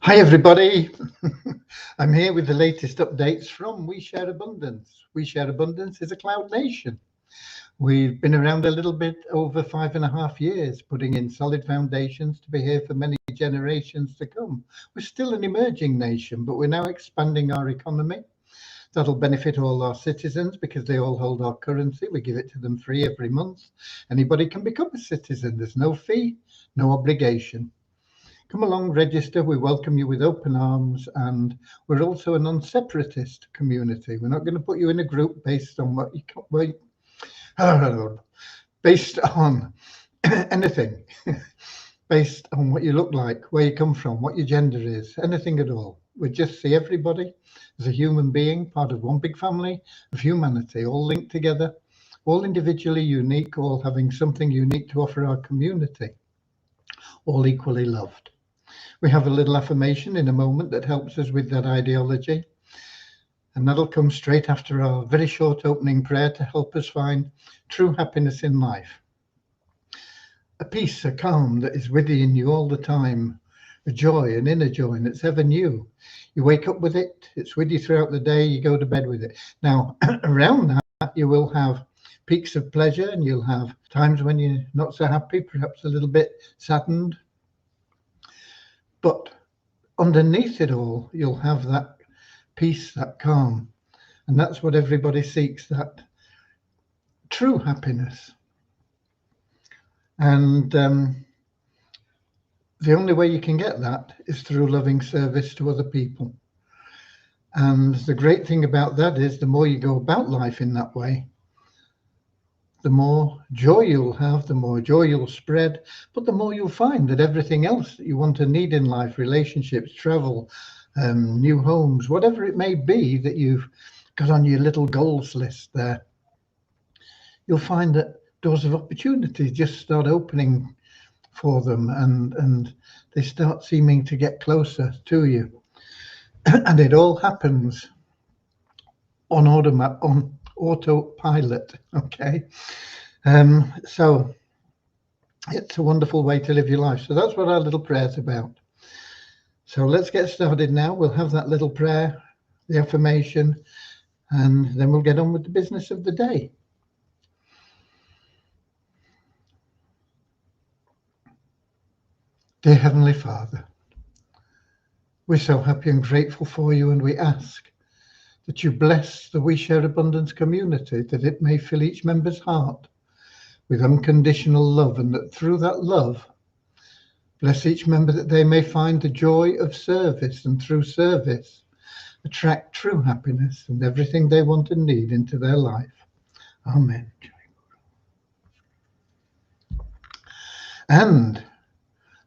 Hi everybody, I'm here with the latest updates from We Share Abundance. We Share Abundance is a cloud nation. We've been around a little bit over 5.5 years, putting in solid foundations to be here for many generations to come. We're still an emerging nation, but we're now expanding our economy. That'll benefit all our citizens because they all hold our currency. We give it to them free every month. Anybody can become a citizen. There's no fee, no obligation. Come along, register. We welcome you with open arms, and we're also a non-separatist community. We're not going to put you in a group based on what you based on anything, based on what you look like, where you come from, what your gender is, anything at all. We just see everybody as a human being, part of one big family of humanity, all linked together, all individually unique, all having something unique to offer our community, all equally loved. We have a little affirmation in a moment that helps us with that ideology. And that'll come straight after our very short opening prayer to help us find true happiness in life. A peace, a calm that is within you all the time. A joy, an inner joy that's ever new. You wake up with it, it's with you throughout the day, you go to bed with it. Now, around that, you will have peaks of pleasure and you'll have times when you're not so happy, perhaps a little bit saddened. But underneath it all, you'll have that peace, that calm. And that's what everybody seeks, that true happiness. And the only way you can get that is through loving service to other people. And the great thing about that is the more you go about life in that way, the more joy you'll have, the more joy you'll spread, but the more you'll find that everything else that you want and need in life, relationships, travel, new homes, whatever it may be that you've got on your little goals list there, you'll find that doors of opportunity just start opening for them and they start seeming to get closer to you. And it all happens on autopilot, okay? So it's a wonderful way to live your life. So that's what our little prayer's about. So let's get started now. We'll have that little prayer, the affirmation, and then we'll get on with the business of the day. Dear Heavenly Father, we're so happy and grateful for you, and we ask that you bless the We Share Abundance community, that it may fill each member's heart with unconditional love, and that through that love, bless each member that they may find the joy of service, and through service, attract true happiness and everything they want and need into their life. Amen. And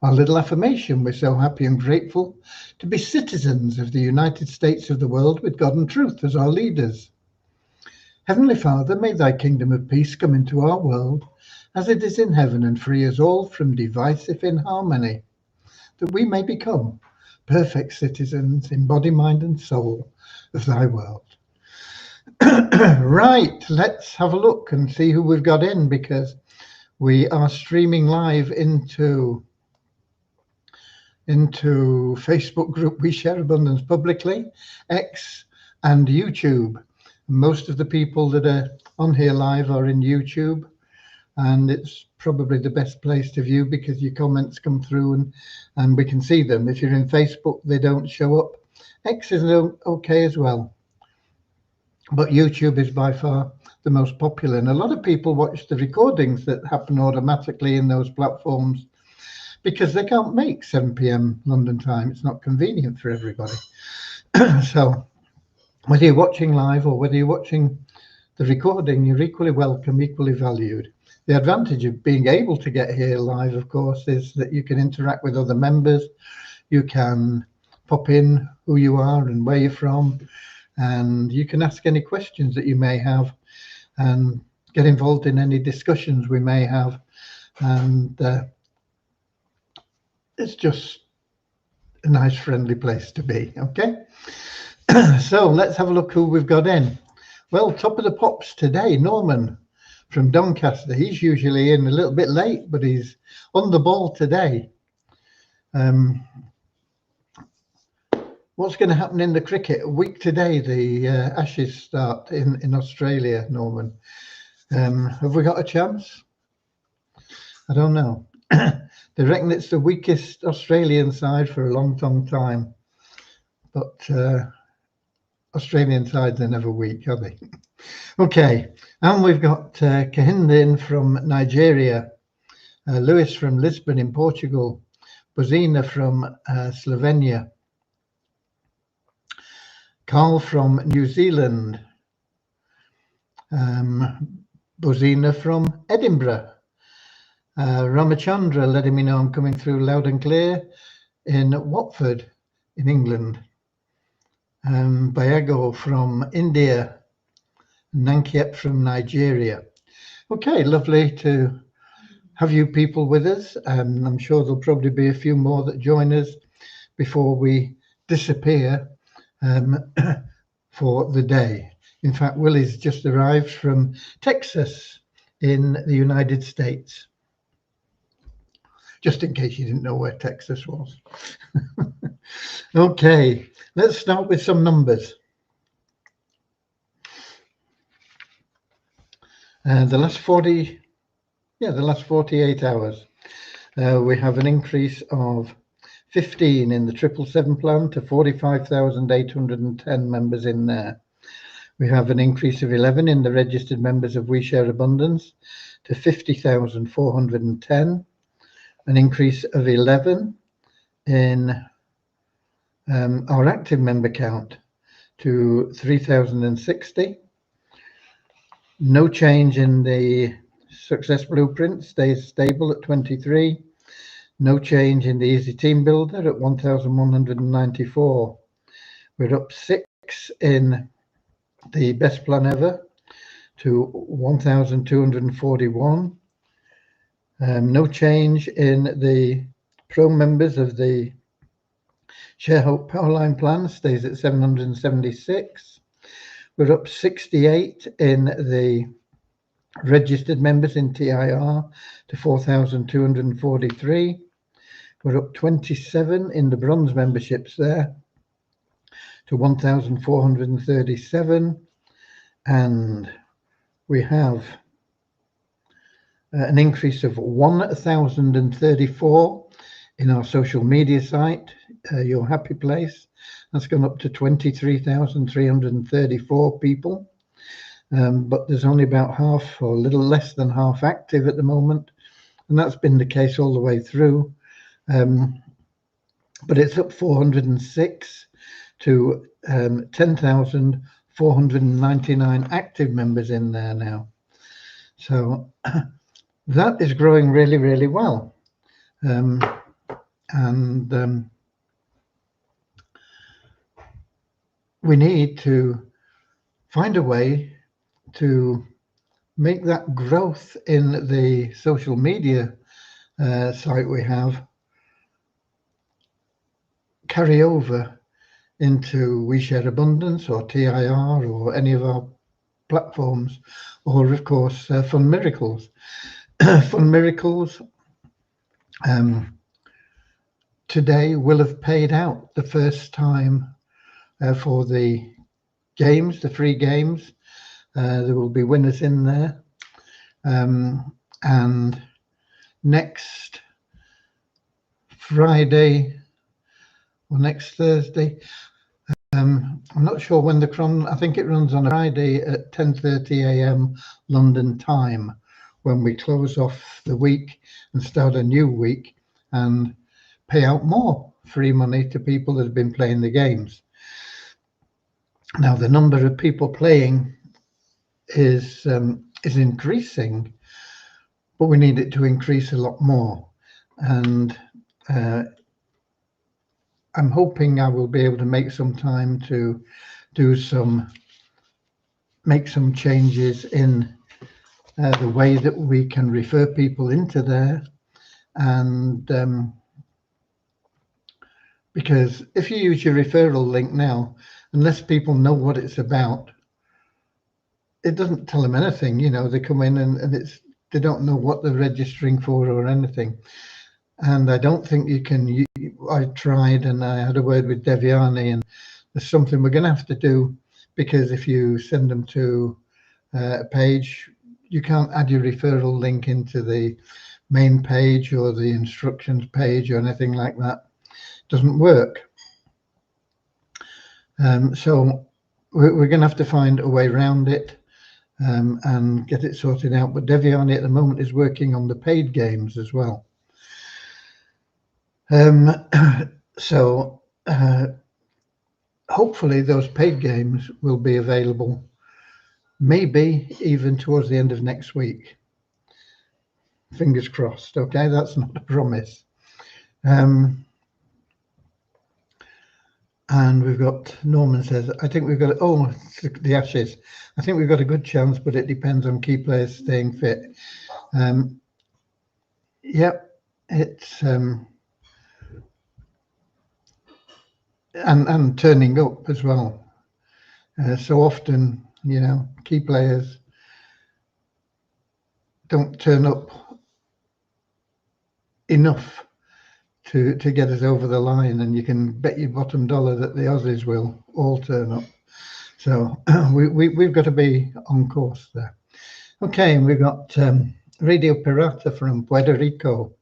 our little affirmation, we're so happy and grateful to be citizens of the United States of the world with God and truth as our leaders. Heavenly Father, may thy kingdom of peace come into our world as it is in heaven, and free us all from divisive inharmony, that we may become perfect citizens in body, mind and soul of thy world. Right, let's have a look and see who we've got in, because we are streaming live into Facebook group We Share Abundance publicly, X and YouTube. Most of the people that are on here live are in YouTube, and it's probably the best place to view because your comments come through and we can see them. If you're in Facebook, they don't show up. X is okay as well, but YouTube is by far the most popular, and a lot of people watch the recordings that happen automatically in those platforms because they can't make 7 p.m. London time. It's not convenient for everybody. So whether you're watching live or whether you're watching the recording, you're equally welcome, equally valued. The advantage of being able to get here live, of course, is that you can interact with other members. You can pop in who you are and where you're from, and you can ask any questions that you may have and get involved in any discussions we may have. And it's just a nice, friendly place to be, okay? So let's have a look who we've got in. Well, top of the pops today, Norman from Doncaster. He's usually in a little bit late, but he's on the ball today. What's going to happen in the cricket? A week today, the Ashes start in Australia, Norman. Have we got a chance? I don't know. They reckon it's the weakest Australian side for a long, long time. But Australian sides are never weak, are they? Okay, and we've got Kahindin from Nigeria, Lewis from Lisbon in Portugal, Bozina from Slovenia, Carl from New Zealand, Bozina from Edinburgh, Ramachandra letting me know I'm coming through loud and clear in Watford in England, Bayago from India, Nankiep from Nigeria. Okay, lovely to have you people with us. I'm sure there'll probably be a few more that join us before we disappear for the day. In fact, Willie's just arrived from Texas in the United States. Just in case you didn't know where Texas was. Okay, let's start with some numbers. The last 48 hours, we have an increase of 15 in the 777 plan to 45,810 members in there. We have an increase of 11 in the registered members of We Share Abundance to 50,410. An increase of 11 in our active member count to 3,060. No change in the Success Blueprint, stays stable at 23. No change in the Easy Team Builder at 1,194. We're up 6 in the Best Plan Ever to 1,241. No change in the Pro members of the Share Hope Powerline plan, stays at 776. We're up 68 in the registered members in TIR to 4,243. We're up 27 in the bronze memberships there to 1,437. And we have an increase of 1,034 in our social media site, Your Happy Place. That's gone up to 23,334 people. But there's only about half or a little less than half active at the moment. And that's been the case all the way through. But it's up 406 to 10,499 active members in there now. So that is growing really, really well. We need to find a way to make that growth in the social media site we have carry over into We Share Abundance or TIR or any of our platforms, or of course Fund Miracles. Fund Miracles today will have paid out the first time for the games, the free games. There will be winners in there. And next Friday or next Thursday, I'm not sure when I think it runs on a Friday at 10:30 a.m. London time, when we close off the week and start a new week and pay out more free money to people that have been playing the games. Now, the number of people playing is increasing, but we need it to increase a lot more. And I'm hoping I will be able to make some time to make some changes in the way that we can refer people into there. And because if you use your referral link now, unless people know what it's about, it doesn't tell them anything. You know, they come in and they don't know what they're registering for or anything. and I don't think you can. I tried, and I had a word with Devyani, and there's something we're going to have to do, because if you send them to a page, you can't add your referral link into the main page or the instructions page or anything like that. It doesn't work. So we're going to have to find a way around it and get it sorted out. But Devyani at the moment is working on the paid games as well. So hopefully those paid games will be available, maybe even towards the end of next week. Fingers crossed. Okay, that's not a promise. And we've got, Norman says, I think we've got, the Ashes. I think we've got a good chance, but it depends on key players staying fit. Yep, it's and turning up as well. So often, you know, key players don't turn up enough to get us over the line, and you can bet your bottom dollar that the Aussies will all turn up. So we've got to be on course there. Okay, and we've got Radio Pirata from Puerto Rico.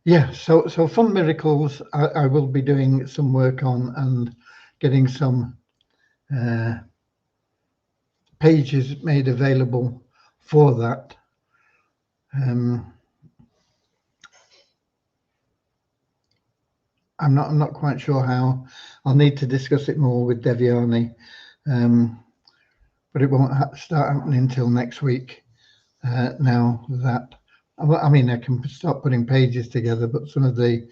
Yeah, so Fun Miracles, I will be doing some work on and getting some pages made available for that. I'm not quite sure how. I'll need to discuss it more with Devyani, but it won't start happening until next week. Now that, I mean, I can start putting pages together, but some of the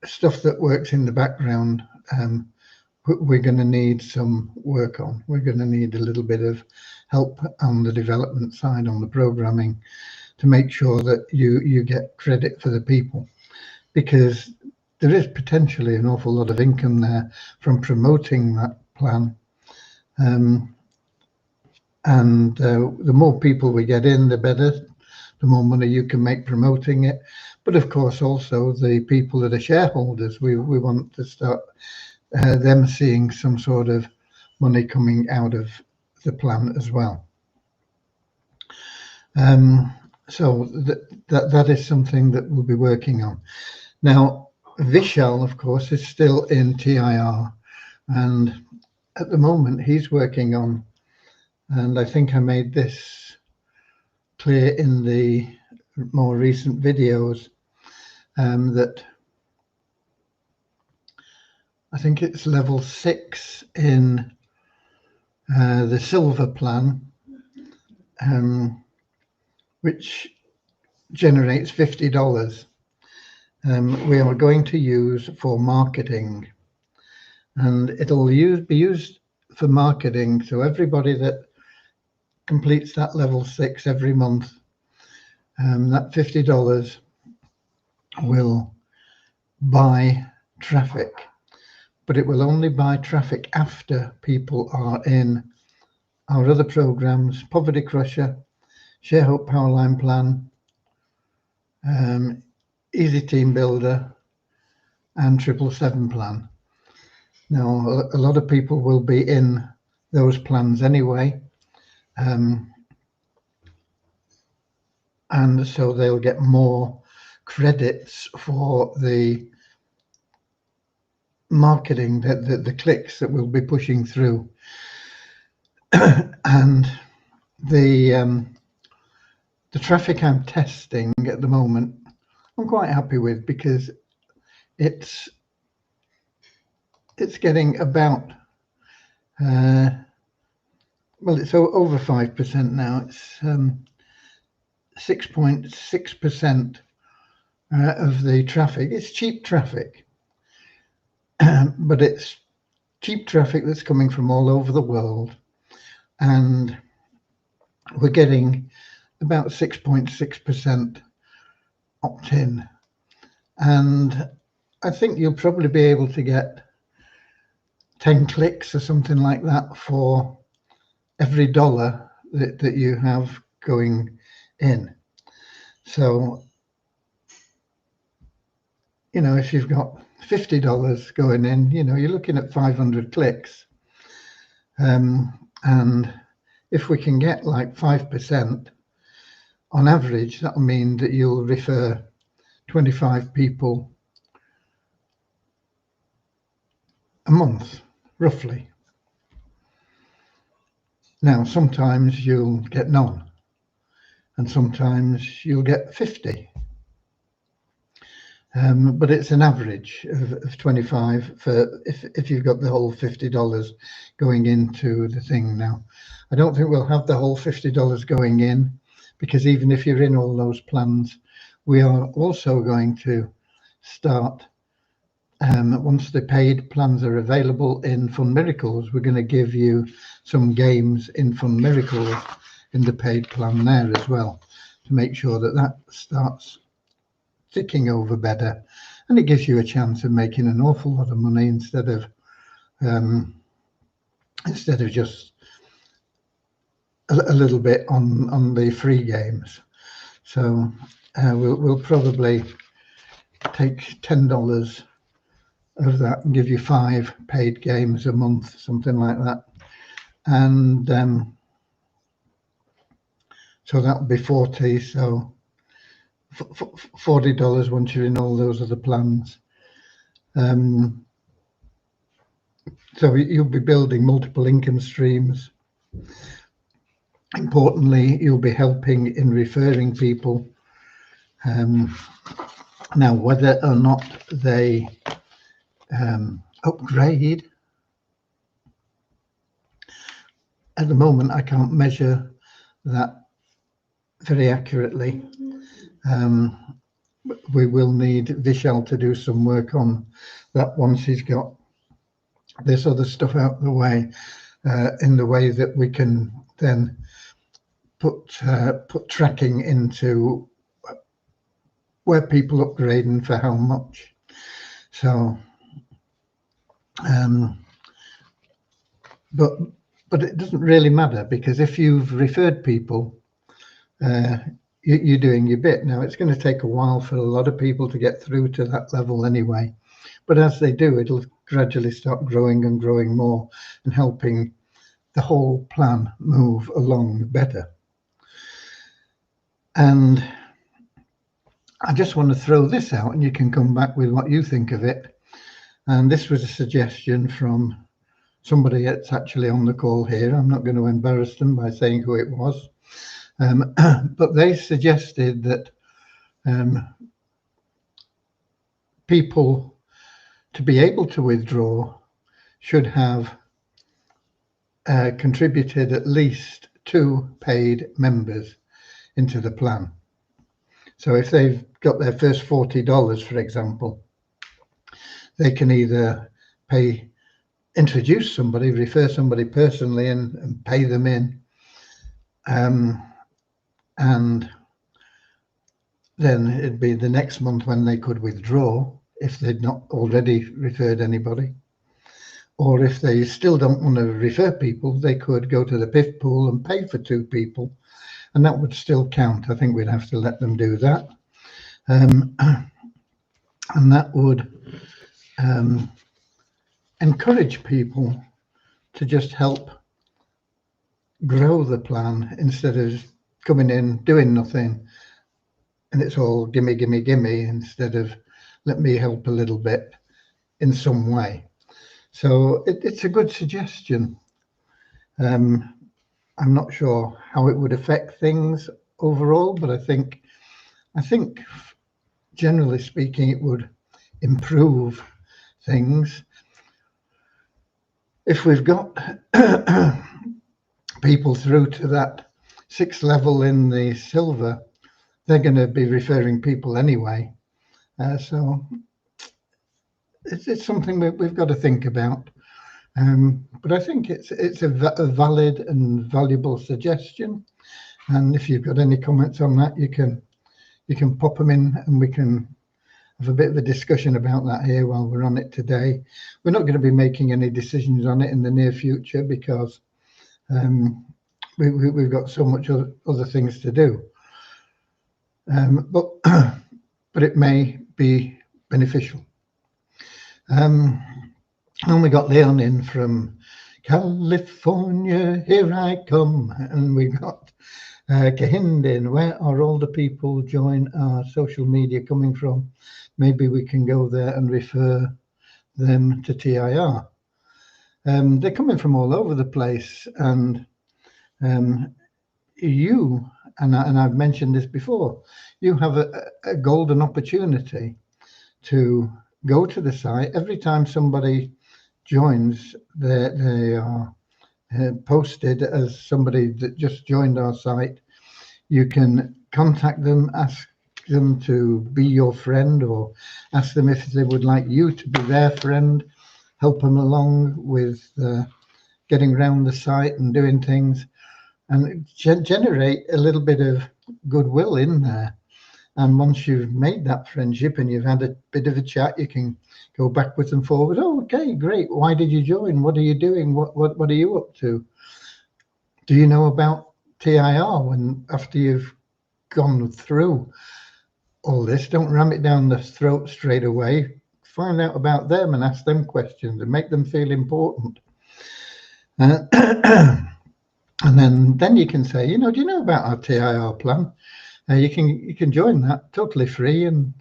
stuff that works in the background, we're going to need some work on. We're going to need a little bit of help on the development side, on the programming, to make sure that you get credit for the people, because there is potentially an awful lot of income there from promoting that plan. And the more people we get in, the better, the more money you can make promoting it. But of course, also the people that are shareholders, we want to start them seeing some sort of money coming out of the plan as well. So that is something that we'll be working on. Now, Vishal, of course, is still in TIR, and at the moment he's working on, and I think I made this clear in the more recent videos, that I think it's level 6 in the silver plan, which generates $50. We are going to use for marketing, and it'll be used for marketing. So everybody that completes that level 6 every month, that $50 will buy traffic, but it will only buy traffic after people are in our other programs: Poverty Crusher, Share Hope Powerline Plan, Easy Team Builder, and 777 plan. Now, a lot of people will be in those plans anyway, and so they'll get more credits for the marketing, the clicks that we'll be pushing through. And the traffic I'm testing at the moment, I'm quite happy with, because it's getting about well, it's over 5% now. It's 6.6% of the traffic. It's cheap traffic, but it's cheap traffic that's coming from all over the world, and we're getting about 6.6% opt-in, and I think you'll probably be able to get 10 clicks or something like that for every dollar that you have going in. So, you know, if you've got $50 going in, you know, you're looking at 500 clicks. And if we can get like 5% on average, that'll mean that you'll refer 25 people a month, roughly. Now, sometimes you'll get none, and sometimes you'll get 50. But it's an average of 25 for if you've got the whole $50 going into the thing. Now, I don't think we'll have the whole $50 going in, because even if you're in all those plans, we are also going to start, once the paid plans are available in Fun Miracles, we're going to give you some games in Fun Miracles in the paid plan there as well, to make sure that that starts ticking over better, and it gives you a chance of making an awful lot of money instead of just a little bit on the free games. So we'll probably take $10 of that and give you 5 paid games a month, something like that. And so that'll be 40. So $40 once you're in all those other plans. So you'll be building multiple income streams. Importantly, you'll be helping in referring people. Now, whether or not they upgrade, at the moment I can't measure that very accurately. We will need Vishal to do some work on that once he's got this other stuff out the way, in the way that we can then put tracking into where people upgrade and for how much. So, but it doesn't really matter, because if you've referred people, you're doing your bit. Now, it's going to take a while for a lot of people to get through to that level anyway, but as they do, it'll gradually start growing and growing more and helping the whole plan move along better. And I just want to throw this out, and you can come back with what you think of it. And this was a suggestion from somebody that's actually on the call here. I'm not going to embarrass them by saying who it was. But they suggested that people, to be able to withdraw, should have contributed at least 2 paid members into the plan. So if they've got their first $40, for example, they can either introduce somebody, refer somebody personally and pay them in, and then it'd be the next month when they could withdraw if they'd not already referred anybody. Or if they still don't want to refer people, they could go to the PIF pool and pay for 2 people, and that would still count. I think we'd have to let them do that. And that would encourage people to just help grow the plan instead of coming in, doing nothing, and it's all gimme, gimme, gimme, instead of let me help a little bit in some way. So it's a good suggestion. I'm not sure how it would affect things overall, but I think generally speaking, it would improve things. If we've got people through to that 6th level in the silver, they're going to be referring people anyway. So it's something we've got to think about. But I think it's a valid and valuable suggestion. And if you've got any comments on that, you can pop them in, and we can have a bit of a discussion about that here while we're on it today. We're not going to be making any decisions on it in the near future, because we've got so much other things to do. But but it may be beneficial. And we got Leon in from California, here I come. And we got Kehindin, where are all the people join our social media coming from? Maybe we can go there and refer them to TIR. They're coming from all over the place, and you, and I've mentioned this before, you have a golden opportunity to go to the site. Every time somebody joins, they are posted as somebody that just joined our site. You can contact them, ask them to be your friend, or ask them if they would like you to be their friend, help them along with getting around the site and doing things, and generate a little bit of goodwill in there. And once you've made that friendship and you've had a bit of a chat, you can go backwards and forward. Oh, okay, great. Why did you join? What are you doing? What are you up to? Do you know about TIR? When after you've gone through all this, don't ram it down the throat straight away. Find out about them and ask them questions and make them feel important. And then you can say, do you know about our TIR plan? You can join that totally free, and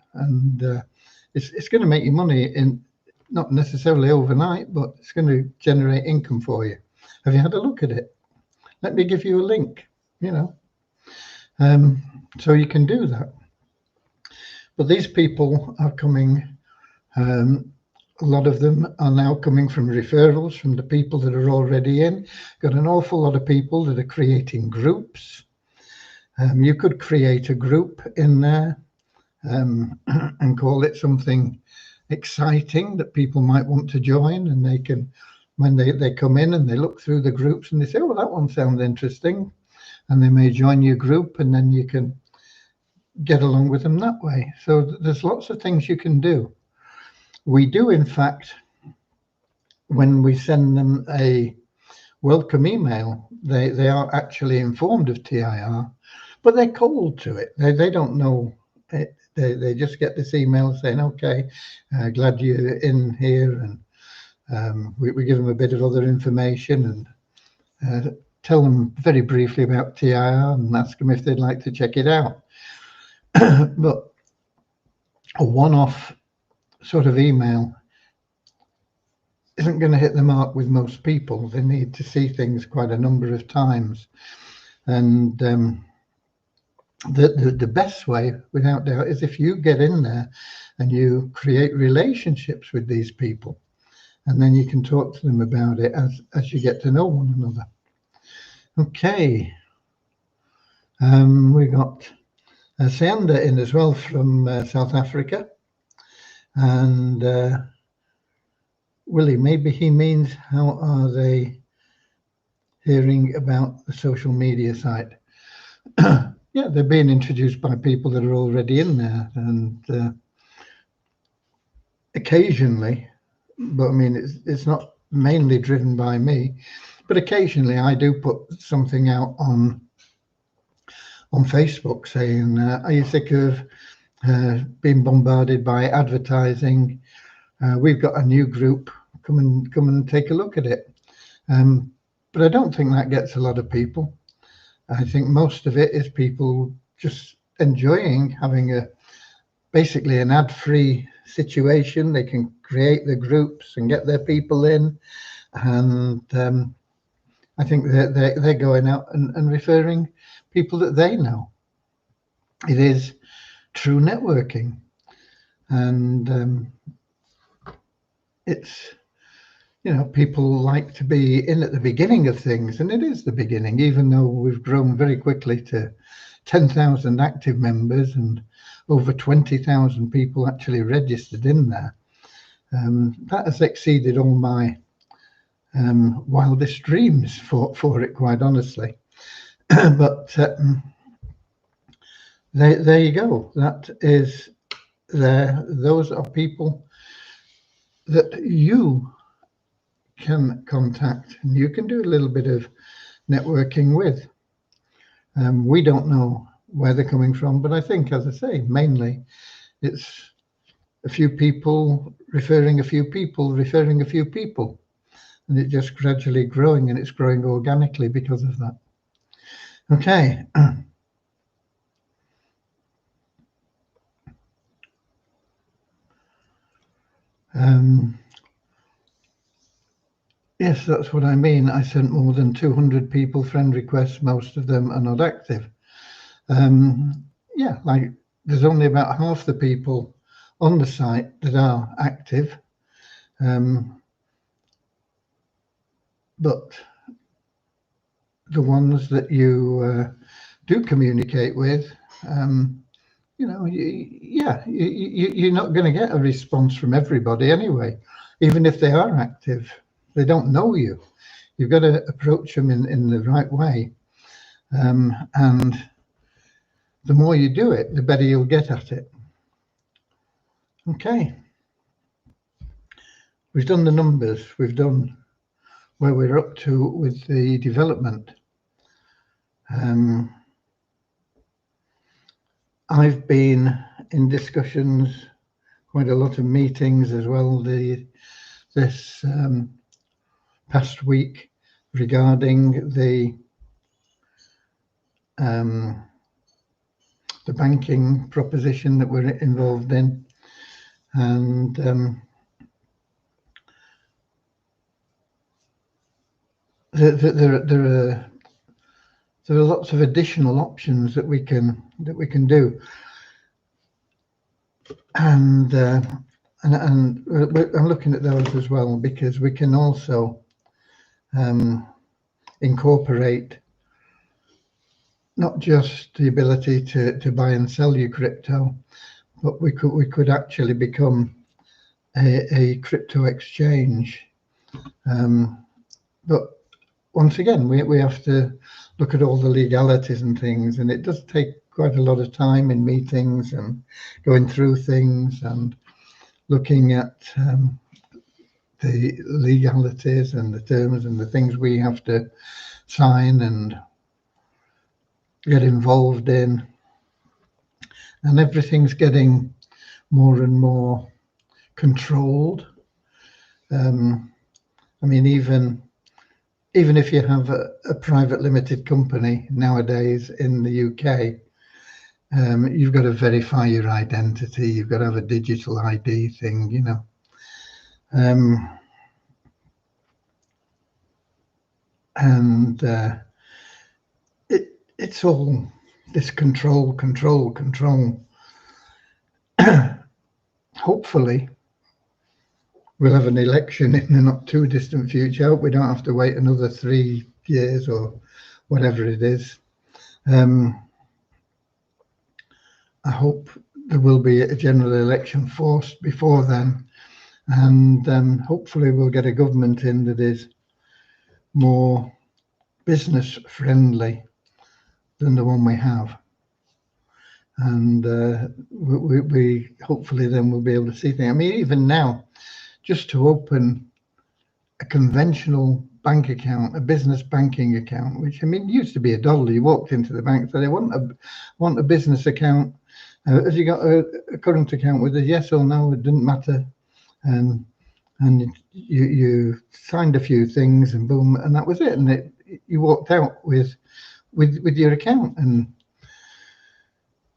it's going to make you money in not necessarily overnight, but it's going to generate income for you. Have you had a look at it? Let me give you a link. So you can do that. But these people are coming. A lot of them are now coming from referrals from the people that are already in. Got an awful lot of people that are creating groups. You could create a group in there and call it something exciting that people might want to join, and they can, when they come in and they look through the groups and they say, oh, that one sounds interesting, and they may join your group, and then you can get along with them that way. So there's lots of things you can do. We do, in fact, when we send them a welcome email, they are actually informed of TIR, but they're cold to it. They don't know it. They just get this email saying, okay, glad you're in here. And we give them a bit of other information and tell them very briefly about TIR and ask them if they'd like to check it out. But a one-off sort of email isn't going to hit the mark with most people. They need to see things quite a number of times. And the best way, without doubt, is if you get in there and you create relationships with these people, and then you can talk to them about it as you get to know one another. Okay. We got Seanda in as well from South Africa. And Willie, maybe he means how are they hearing about the social media site? Yeah, they're being introduced by people that are already in there, and occasionally, but I mean, it's not mainly driven by me, but occasionally I do put something out on Facebook saying, are you sick of being bombarded by advertising? We've got a new group, come and take a look at it. But I don't think that gets a lot of people. I think most of it is people just enjoying having basically an ad-free situation. They can create the groups and get their people in, and I think they're going out and referring people that they know. It is true networking, and it's, people like to be in at the beginning of things, and it is the beginning, even though we've grown very quickly to 10,000 active members and over 20,000 people actually registered in there. That has exceeded all my wildest dreams for it, quite honestly. But there you go. That is there. Those are people that you can contact, and you can do a little bit of networking with. We don't know where they're coming from, but I think, as I say, mainly it's a few people referring a few people referring a few people, and it's just gradually growing, and it's growing organically because of that. Okay. Yes, that's what I mean. I sent more than 200 people friend requests. Most of them are not active. Yeah, like there's only about half the people on the site that are active. But the ones that you do communicate with, you know, you're not going to get a response from everybody anyway, even if they are active. They don't know you. You've got to approach them in the right way. And the more you do it, the better you'll get at it. Okay. We've done the numbers. We've done where we're up to with the development. I've been in discussions, quite a lot of meetings as well, this past week regarding the banking proposition that we're involved in, and there are lots of additional options that we can do, and I'm looking at those as well, because we can also incorporate not just the ability to buy and sell your crypto, but we could actually become a crypto exchange. But once again, we have to look at all the legalities and things, and it does take quite a lot of time in meetings and going through things and looking at the legalities and the terms and the things we have to sign and get involved in, and everything's getting more and more controlled. I mean, even if you have a private limited company nowadays in the UK, you've got to verify your identity. You've got to have a digital ID thing, you know. And it's all this control. Hopefully, we'll have an election in the not too distant future. I hope we don't have to wait another 3 years or whatever it is. I hope there will be a general election forced before then, and hopefully we'll get a government in that is more business friendly than the one we have, and we hopefully then we'll be able to see things. I mean, even now, just to open a conventional bank account, a business banking account, which, I mean, used to be $1. You walked into the bank, said, I want a business account. Have you got a current account with us? Yes or no? It didn't matter. And you signed a few things, and boom, and that was it. And you walked out with your account, and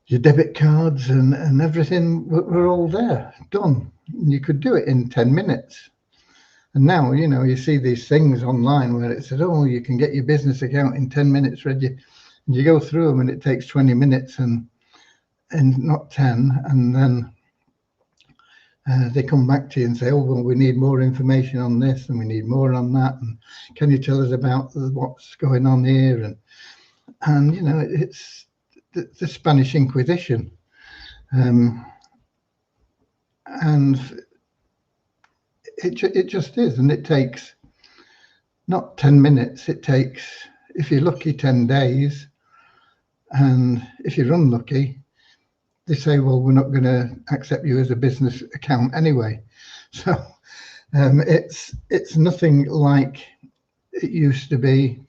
your debit cards and everything were all there, done. And you could do it in 10 minutes. And now, you know, you see these things online where it says, oh, you can get your business account in 10 minutes ready. And you go through them and it takes 20 minutes and not 10. And then they come back to you and say, oh, well, we need more information on this and we need more on that. And can you tell us about what's going on here? And you know, it's the Spanish Inquisition. And it just is, and it takes not 10 minutes, it takes, if you're lucky, 10 days, and if you're unlucky, they say, well, we're not going to accept you as a business account anyway. So it's nothing like it used to be.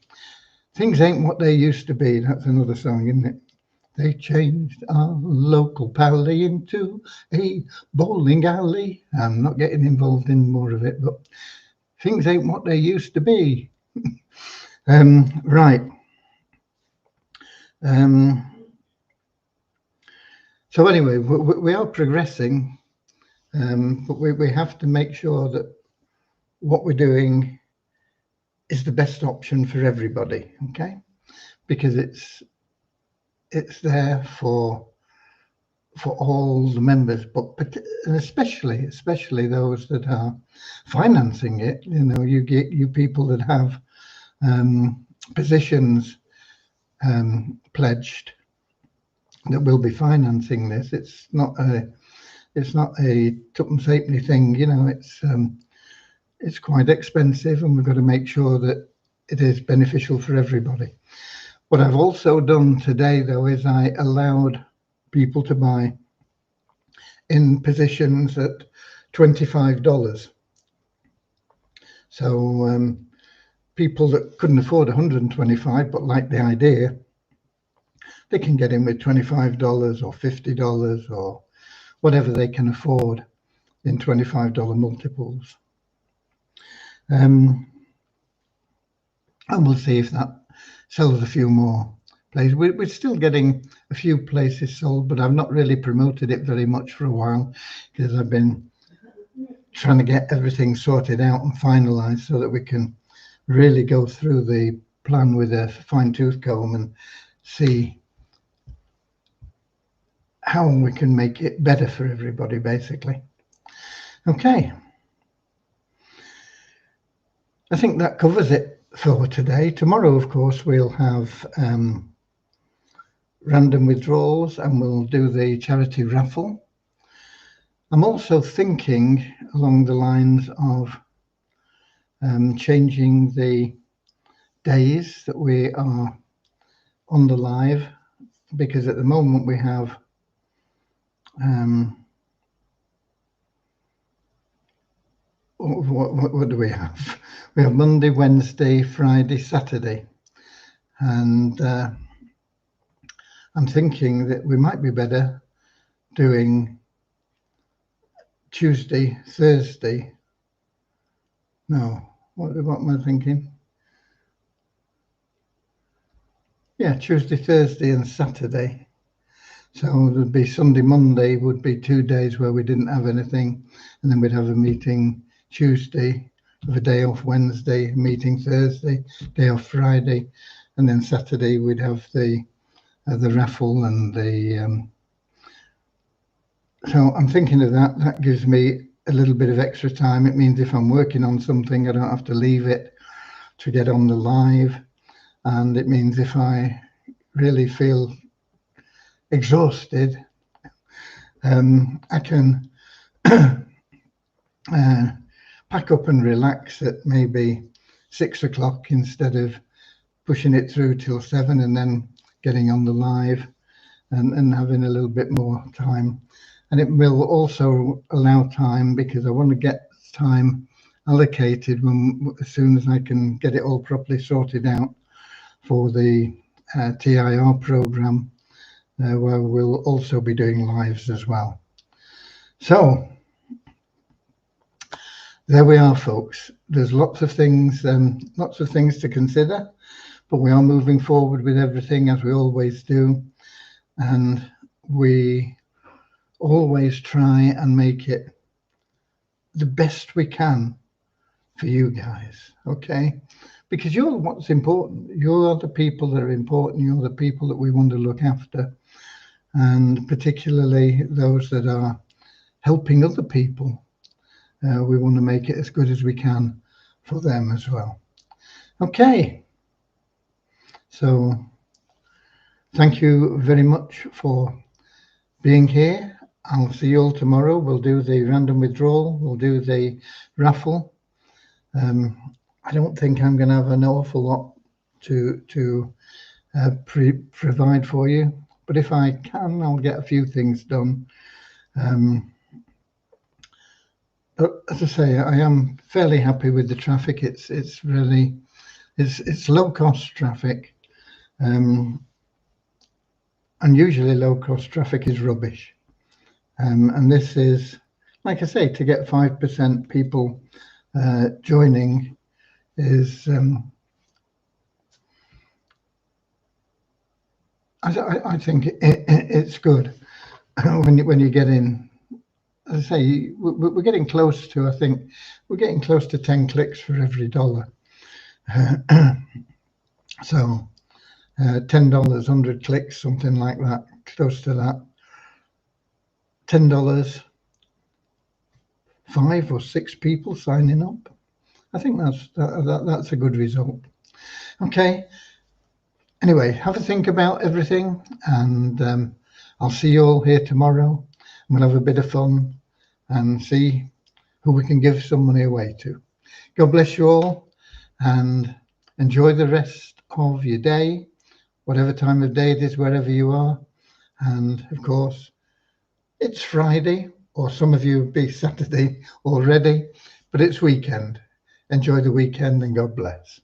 Things ain't what they used to be. That's another song, isn't it? They changed our local pally into a bowling alley. I'm not getting involved in more of it, but things ain't what they used to be. Right. So anyway, we are progressing, but we have to make sure that what we're doing is the best option for everybody, okay? Because it's there for all the members, but especially those that are financing it. You know, you people that have positions pledged that will be financing this. It's not a tuppence halfpenny thing. You know, it's quite expensive, and we've got to make sure that it is beneficial for everybody. What I've also done today, though, is I allowed people to buy in positions at $25. So people that couldn't afford 125 but like the idea, they can get in with $25 or $50 or whatever they can afford in $25 multiples. And we'll see if that sells a few more places. We're still getting a few places sold, but I've not really promoted it very much for a while because I've been trying to get everything sorted out and finalized so that we can really go through the plan with a fine-tooth comb and see how we can make it better for everybody, basically. Okay. I think that covers it for today. Tomorrow, of course, we'll have random withdrawals and we'll do the charity raffle. I'm also thinking along the lines of changing the days that we are on the live, because at the moment we have what do we have? We have Monday, Wednesday, Friday, Saturday, and I'm thinking that we might be better doing Tuesday, Thursday. No, what am I thinking? Yeah, Tuesday, Thursday, and Saturday. So there'd be Sunday, Monday would be 2 days where we didn't have anything, and then we'd have a meeting Tuesday, have a day off Wednesday, meeting Thursday, day off Friday, and then Saturday we'd have the raffle and the. So I'm thinking of that. That gives me a little bit of extra time. It means if I'm working on something, I don't have to leave it to get on the live, and it means if I really feel exhausted, I can pack up and relax at maybe 6 o'clock instead of pushing it through till 7 and then getting on the live and having a little bit more time. And it will also allow time, because I want to get time allocated as soon as I can get it all properly sorted out for the TIR program, where we'll also be doing lives as well. So there we are, folks. There's lots of things to consider, but we are moving forward with everything as we always do, and we always try and make it the best we can for you guys, okay? Because you're what's important. You're the people that are important. You're the people that we want to look after, and particularly those that are helping other people. We want to make it as good as we can for them as well. Okay. So thank you very much for being here. I'll see you all tomorrow. We'll do the random withdrawal. We'll do the raffle. I don't think I'm going to have an awful lot to provide for you, but if I can, I'll get a few things done. But as I say, I am fairly happy with the traffic. It's It's low cost traffic, and usually low cost traffic is rubbish. And this is, like I say, to get 5% people joining is, I think it's good when you get in. As I say, we're getting close to, I think, we're getting close to 10 clicks for every dollar. So $10, 100 clicks, something like that, close to that. $10, 5 or 6 people signing up. I think that's a good result. Okay. Anyway, have a think about everything, and I'll see you all here tomorrow. We'll have a bit of fun and see who we can give some money away to. God bless you all, and enjoy the rest of your day, whatever time of day it is, wherever you are. And of course, it's Friday, or some of you be Saturday already, but it's weekend. Enjoy the weekend, and God bless.